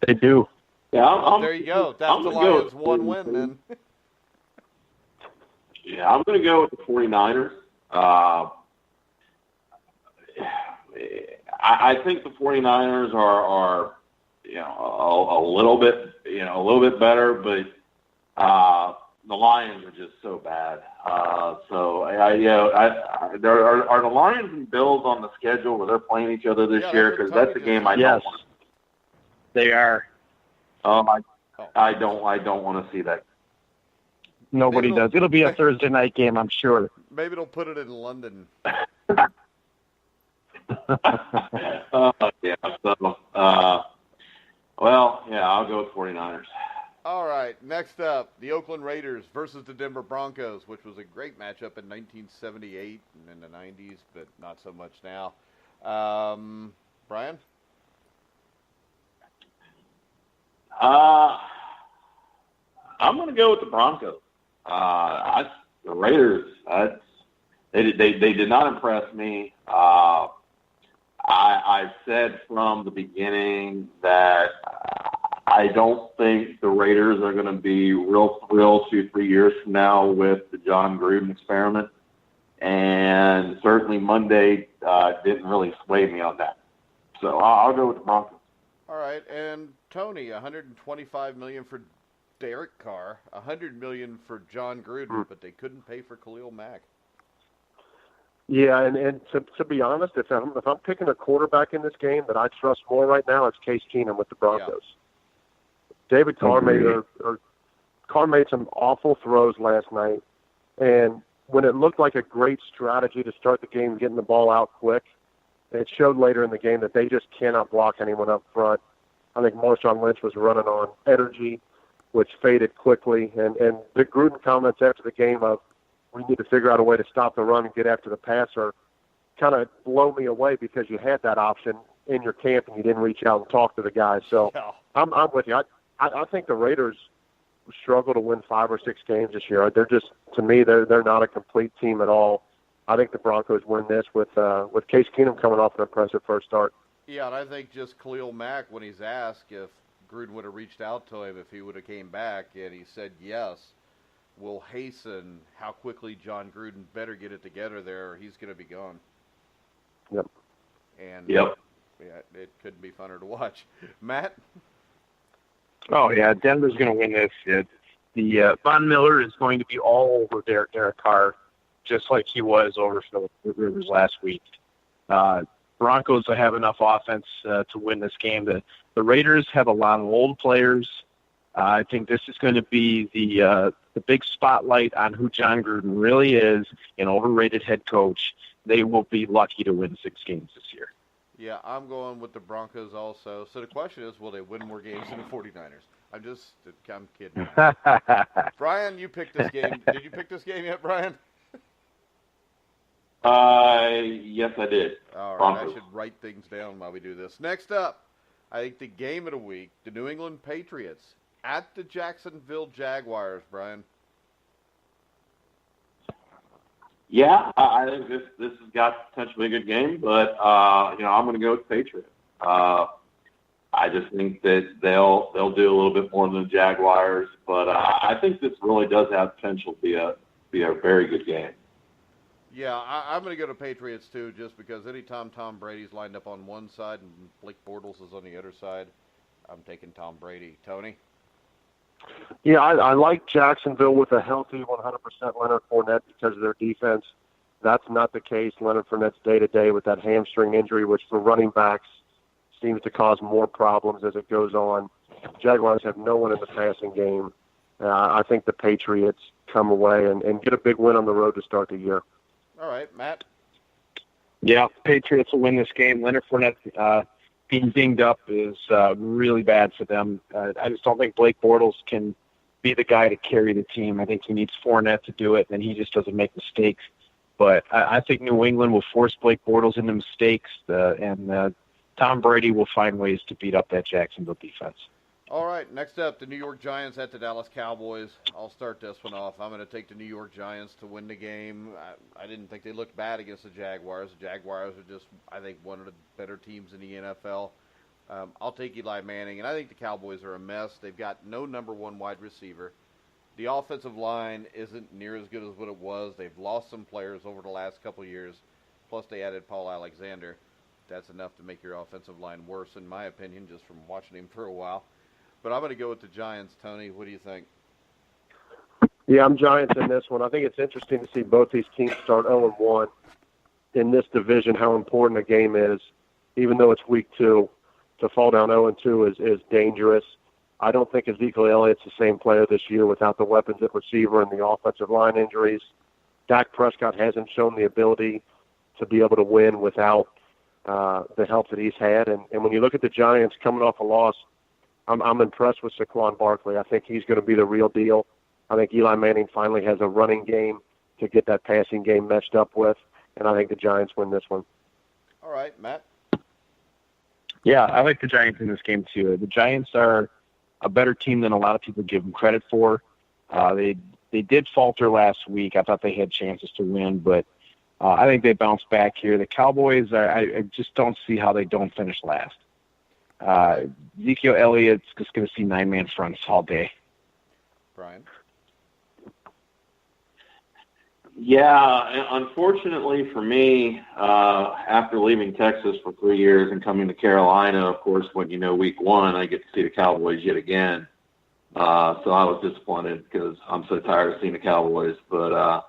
They do. Yeah, there you go. That's the Lions' one win, then. Yeah, I'm going to go with the 49ers. I think the 49ers are a little bit better, but the Lions are just so bad. Are the Lions and Bills on the schedule where they're playing each other this year? Because that's a game I don't want. They are. I don't want to see that. Nobody does. It'll be a Thursday night game, I'm sure. Maybe they'll put it in London. I'll go with 49ers. All right, next up, the Oakland Raiders versus the Denver Broncos, which was a great matchup in 1978 and in the 90s, but not so much now. Brian? I'm going to go with the Broncos. The Raiders, they did not impress me. I said from the beginning that I don't think the Raiders are going to be real thrilled 2-3 years from now with the John Gruden experiment. And certainly Monday didn't really sway me on that. So I'll go with the Broncos. All right, and Tony, $125 million for Derek Carr, $100 million for John Gruden, but they couldn't pay for Khalil Mack. Yeah, and to be honest, if I'm picking a quarterback in this game that I trust more right now, it's Case Keenum with the Broncos. Yeah. David Carr made some awful throws last night, and when it looked like a great strategy to start the game, getting the ball out quick, it showed later in the game that they just cannot block anyone up front. I think Marshawn Lynch was running on energy, which faded quickly, and the Gruden comments after the game of, we need to figure out a way to stop the run and get after the passer, kind of blow me away because you had that option in your camp and you didn't reach out and talk to the guys. So I'm with you. I think the Raiders struggle to win 5 or 6 games this year. They're just, to me, they're not a complete team at all. I think the Broncos win this with Case Keenum coming off an impressive first start. Yeah, and I think just Khalil Mack, when he's asked if Gruden would have reached out to him if he would have came back, and he said yes, will hasten how quickly John Gruden better get it together there or he's going to be gone. Yep. And yeah, it couldn't be funner to watch. Matt? Oh, yeah, Denver's going to win this. The Von Miller is going to be all over Derek Carr, just like he was over Philip Rivers last week. Broncos have enough offense to win this game. The Raiders have a lot of old players. I think this is going to be the big spotlight on who John Gruden really is, an overrated head coach. They will be lucky to win 6 games this year. Yeah, I'm going with the Broncos also. So the question is, will they win more games than the 49ers? I'm kidding. Brian, you picked this game. Did you pick this game yet, Brian? Yes, I did. All right, Broncos. I should write things down while we do this. Next up, I think the game of the week, the New England Patriots at the Jacksonville Jaguars, Brian. Yeah, I think this has got potentially a good game, but I'm going to go with Patriots. I just think that they'll do a little bit more than the Jaguars, but I think this really does have potential to be a very good game. Yeah, I'm going to go to Patriots too, just because anytime Tom Brady's lined up on one side and Blake Bortles is on the other side, I'm taking Tom Brady. Tony? Yeah, I like Jacksonville with a healthy 100% Leonard Fournette because of their defense. That's not the case. Leonard Fournette's day-to-day with that hamstring injury, which for running backs seems to cause more problems as it goes on. Jaguars have no one in the passing game. I think the Patriots come away and get a big win on the road to start the year. All right, Matt? Yeah, Patriots will win this game. Leonard Fournette being dinged up is really bad for them. I just don't think Blake Bortles can be the guy to carry the team. I think he needs Fournette to do it, and he just doesn't make mistakes. But I think New England will force Blake Bortles into mistakes, and Tom Brady will find ways to beat up that Jacksonville defense. All right, next up, the New York Giants at the Dallas Cowboys. I'll start this one off. I'm going to take the New York Giants to win the game. I didn't think they looked bad against the Jaguars. The Jaguars are just, I think, one of the better teams in the NFL. I'll take Eli Manning, and I think the Cowboys are a mess. They've got no number one wide receiver. The offensive line isn't near as good as what it was. They've lost some players over the last couple of years, plus they added Paul Alexander. That's enough to make your offensive line worse, in my opinion, just from watching him for a while. But I'm going to go with the Giants. Tony, what do you think? Yeah, I'm Giants in this one. I think it's interesting to see both these teams start 0-1 in this division, how important a game is. Even though it's week 2, to fall down 0-2 is dangerous. I don't think Ezekiel Elliott's the same player this year without the weapons at receiver and the offensive line injuries. Dak Prescott hasn't shown the ability to be able to win without the help that he's had. And when you look at the Giants coming off a loss, I'm impressed with Saquon Barkley. I think he's going to be the real deal. I think Eli Manning finally has a running game to get that passing game meshed up with, and I think the Giants win this one. All right, Matt? Yeah, I like the Giants in this game too. The Giants are a better team than a lot of people give them credit for. They did falter last week. I thought they had chances to win, but I think they bounced back here. The Cowboys, I just don't see how they don't finish last. Ezekiel Elliott's just going to see 9-man fronts all day. Brian? Yeah, unfortunately for me, after leaving Texas for 3 years and coming to Carolina, of course, when you know week 1, I get to see the Cowboys yet again. So I was disappointed because I'm so tired of seeing the Cowboys. But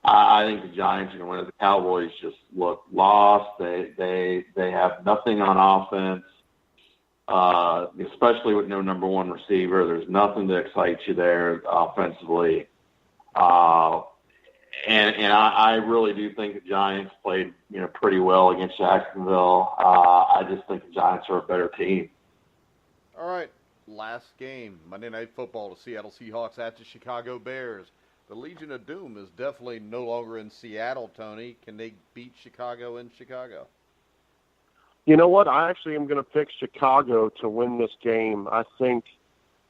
I think the Giants are going to win. The Cowboys just look lost. They have nothing on offense, especially with no number 1 receiver. There's nothing that excites you there offensively. And I really do think the Giants played, pretty well against Jacksonville. I just think the Giants are a better team. All right, last game, Monday Night Football, the Seattle Seahawks at the Chicago Bears. The Legion of Doom is definitely no longer in Seattle, Tony. Can they beat Chicago in Chicago? You know what? I actually am going to pick Chicago to win this game. I think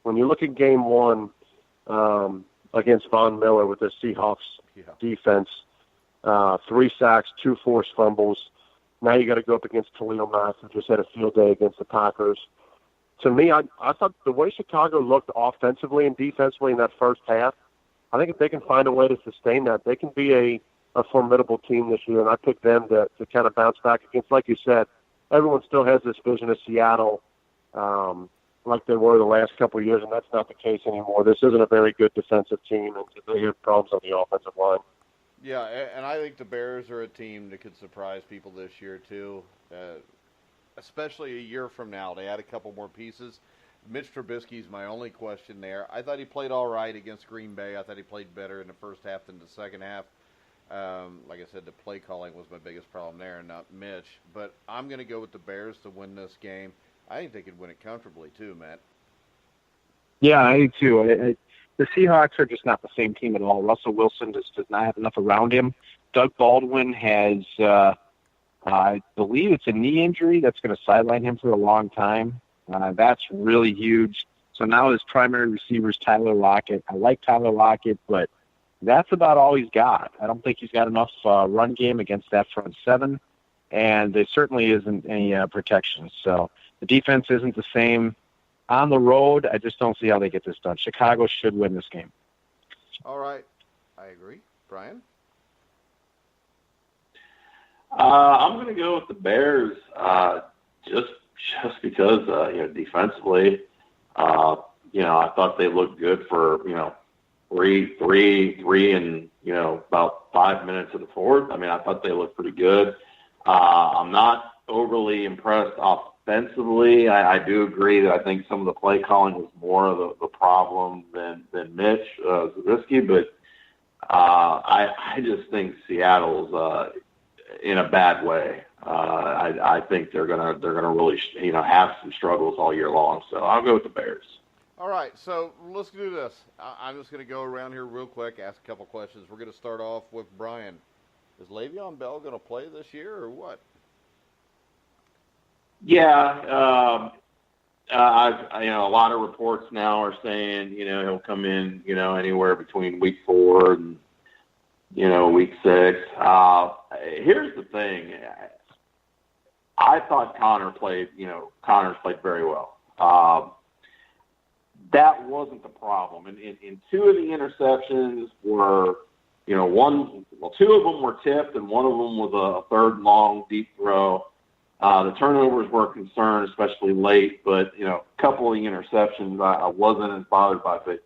when you look at game 1 against Von Miller with the Seahawks defense, 3 sacks, 2 forced fumbles. Now you got to go up against Khalil Mack, who just had a field day against the Packers. To me, I thought the way Chicago looked offensively and defensively in that first half, I think if they can find a way to sustain that, they can be a formidable team this year, and I picked them to kind of bounce back against, like you said, everyone still has this vision of Seattle like they were the last couple of years, and that's not the case anymore. This isn't a very good defensive team, and they have problems on the offensive line. Yeah, and I think the Bears are a team that could surprise people this year, too, especially a year from now. They add a couple more pieces. Mitch Trubisky's my only question there. I thought he played all right against Green Bay. I thought he played better in the first half than the second half. Like I said, the play calling was my biggest problem there, and not Mitch. But I'm going to go with the Bears to win this game. I think they could win it comfortably, too, Matt. Yeah, I do, too. The Seahawks are just not the same team at all. Russell Wilson just does not have enough around him. Doug Baldwin has, I believe it's a knee injury that's going to sideline him for a long time. That's really huge. So now his primary receiver is Tyler Lockett. I like Tyler Lockett, but that's about all he's got. I don't think he's got enough run game against that front 7, and there certainly isn't any protection. So the defense isn't the same. On the road, I just don't see how they get this done. Chicago should win this game. All right. I agree. Brian? I'm going to go with the Bears just because, defensively, I thought they looked good for, three and, about 5 minutes of the fourth. I mean, I thought they looked pretty good. I'm not overly impressed offensively. I do agree that I think some of the play calling was more of the problem than Mitch Trubisky, but I just think Seattle's in a bad way. I think they're gonna really have some struggles all year long. So I'll go with the Bears. All right, so let's do this. I'm just going to go around here real quick, ask a couple questions. We're going to start off with Brian. Is Le'Veon Bell going to play this year or what? Yeah, a lot of reports now are saying he'll come in anywhere between week 4 and week 6. Here's the thing. I thought Connor's played very well. That wasn't the problem. And 2 of the interceptions were, 2 of them were tipped and one of them was a third long deep throw. The turnovers were a concern, especially late, but, a couple of the interceptions I wasn't as bothered by. But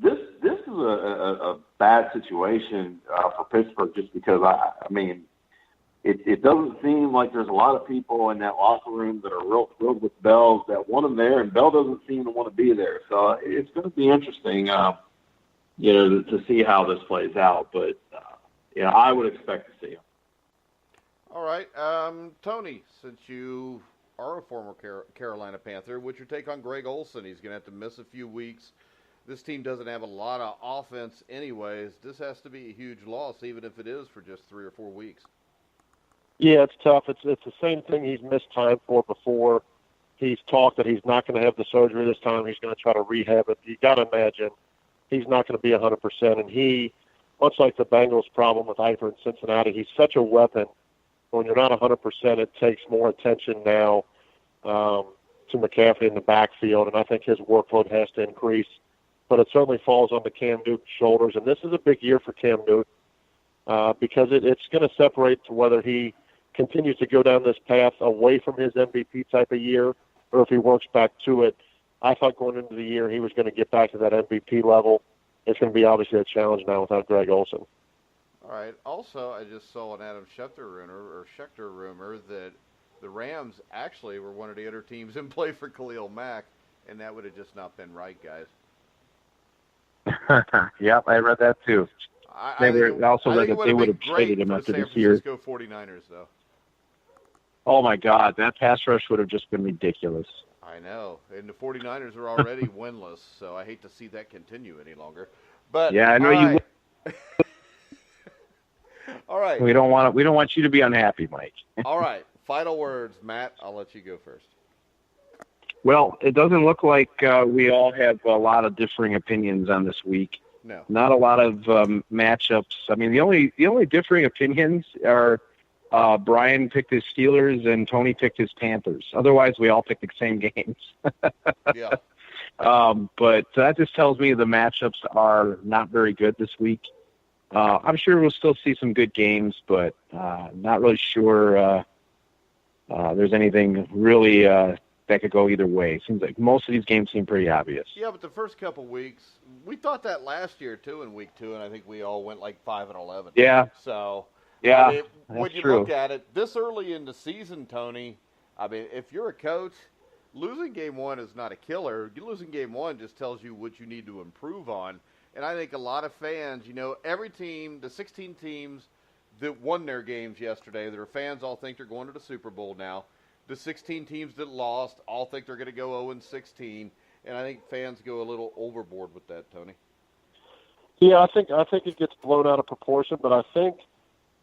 this is a bad situation for Pittsburgh just because I mean it doesn't seem like there's a lot of people in that locker room that are real thrilled with Bell's that want him there, and Bell doesn't seem to want to be there. So it's going to be interesting, to see how this plays out. But I would expect to see him. All right, Tony, since you are a former Carolina Panther, what's your take on Greg Olsen? He's going to have to miss a few weeks. This team doesn't have a lot of offense anyways. This has to be a huge loss, even if it is for just 3 or 4 weeks. Yeah, it's tough. It's the same thing he's missed time for before. He's talked that he's not going to have the surgery this time. He's going to try to rehab it. You got to imagine he's not going to be 100%. And he, much like the Bengals' problem with Eifert in Cincinnati, he's such a weapon. When you're not 100%, it takes more attention now to McCaffrey in the backfield, and I think his workload has to increase. But it certainly falls on the Cam Newton's shoulders, and this is a big year for Cam Newton because it's going to separate to whether he continues to go down this path away from his MVP type of year or if he works back to it. I thought going into the year he was going to get back to that MVP level. It's going to be obviously a challenge now without Greg Olsen. All right. Also, I just saw an Adam Schefter rumor that the Rams actually were one of the other teams in play for Khalil Mack, and that would have just not been right, guys. Yep, I read that too. I also read that they would have traded him after this year. San Francisco 49ers, though. Oh, my God, that pass rush would have just been ridiculous. I know, and the 49ers are already winless, so I hate to see that continue any longer. But yeah, I know you. All right. We don't want you to be unhappy, Mike. All right. Final words, Matt. I'll let you go first. Well, it doesn't look like we all have a lot of differing opinions on this week. No. Not a lot of matchups. I mean, the only differing opinions are Brian picked his Steelers and Tony picked his Panthers. Otherwise, we all picked the same games. Yeah. But that just tells me the matchups are not very good this week. I'm sure we'll still see some good games, but not really sure there's anything really that could go either way. It seems like most of these games seem pretty obvious. Yeah, but the first couple weeks, we thought that last year too in week 2, and I think we all went like 5-11. Yeah. So yeah, I mean, when you true. look at it this early in the season, Tony, I mean, if you're a coach, losing game 1 is not a killer. Losing game 1 just tells you what you need to improve on. And I think a lot of fans, every team, the 16 teams that won their games yesterday, their fans all think they're going to the Super Bowl now. The 16 teams that lost all think they're going to go 0-16, and I think fans go a little overboard with that, Tony. Yeah, I think it gets blown out of proportion, but I think,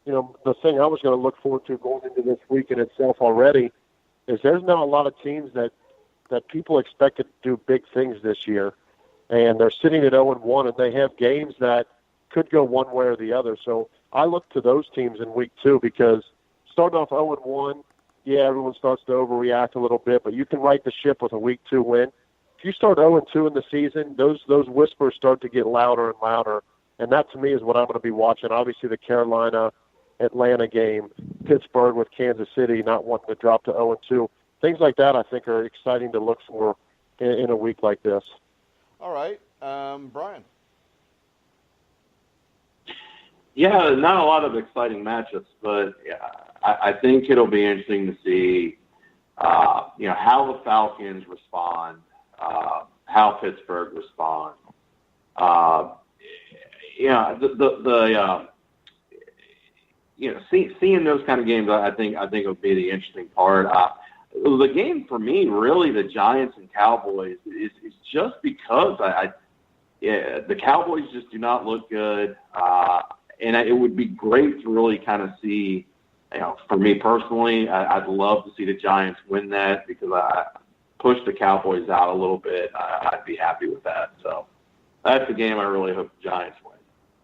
the thing I was going to look forward to going into this week in itself already is there's now a lot of teams that people expected to do big things this year, and they're sitting at 0-1, and they have games that could go one way or the other. So I look to those teams in week 2 because starting off 0-1, yeah, everyone starts to overreact a little bit, but you can right the ship with a week 2 win. If you start 0-2 in the season, those whispers start to get louder and louder, and that to me is what I'm going to be watching. Obviously, the Carolina-Atlanta game, Pittsburgh with Kansas City not wanting to drop to 0-2. Things like that I think are exciting to look for in a week like this. All right. Brian. Yeah, not a lot of exciting matchups, but I think it'll be interesting to see, how the Falcons respond, how Pittsburgh respond. Seeing those kind of games, I think will be the interesting part. The game for me, really, the Giants and Cowboys is just because the Cowboys just do not look good, and it would be great to really kind of see. For me personally, I'd love to see the Giants win that because I push the Cowboys out a little bit. I'd be happy with that. So that's the game I really hope the Giants win.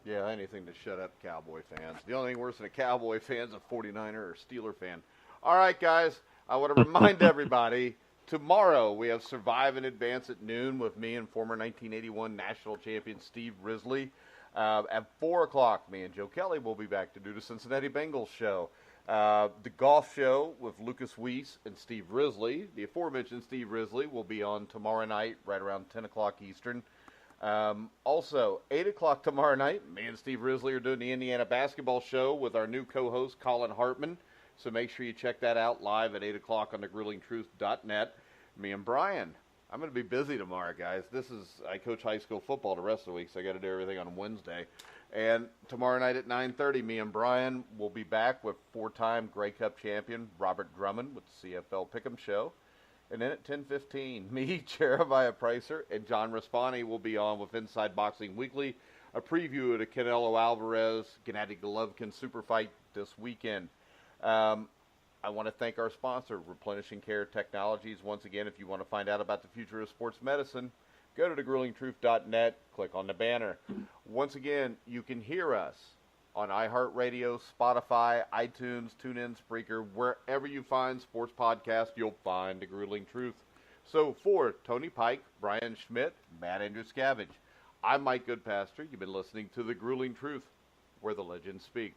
Yeah, anything to shut up Cowboy fans. The only thing worse than a Cowboy fan is a 49er or Steeler fan. All right, guys, I want to remind everybody, tomorrow we have Survive and Advance at noon with me and former 1981 national champion Steve Risley. At 4 o'clock, me and Joe Kelly will be back to do the Cincinnati Bengals show. The golf show with Lucas Weiss and Steve Risley. The aforementioned Steve Risley will be on tomorrow night right around 10 o'clock Eastern. Also, 8 o'clock tomorrow night, me and Steve Risley are doing the Indiana basketball show with our new co-host, Colin Hartman. So make sure you check that out live at 8 o'clock on thegruelingtruth.net. Me and Brian, I'm going to be busy tomorrow, guys. I coach high school football the rest of the week, so I got to do everything on Wednesday. And tomorrow night at 9:30, me and Brian will be back with four-time Grey Cup champion Robert Drummond with the CFL Pick'em Show. And then at 10:15, me, Jeremiah Pricer, and John Raspani will be on with Inside Boxing Weekly, a preview of the Canelo Alvarez-Gennady Golovkin super fight this weekend. I want to thank our sponsor, Replenishing Care Technologies. Once again, if you want to find out about the future of sports medicine, go to thegruelingtruth.net, click on the banner. Once again, you can hear us on iHeartRadio, Spotify, iTunes, TuneIn, Spreaker, wherever you find sports podcasts, you'll find The Grueling Truth. So for Tony Pike, Brian Schmidt, Matt Andruscavage, I'm Mike Goodpaster. You've been listening to The Grueling Truth, where the legends speak.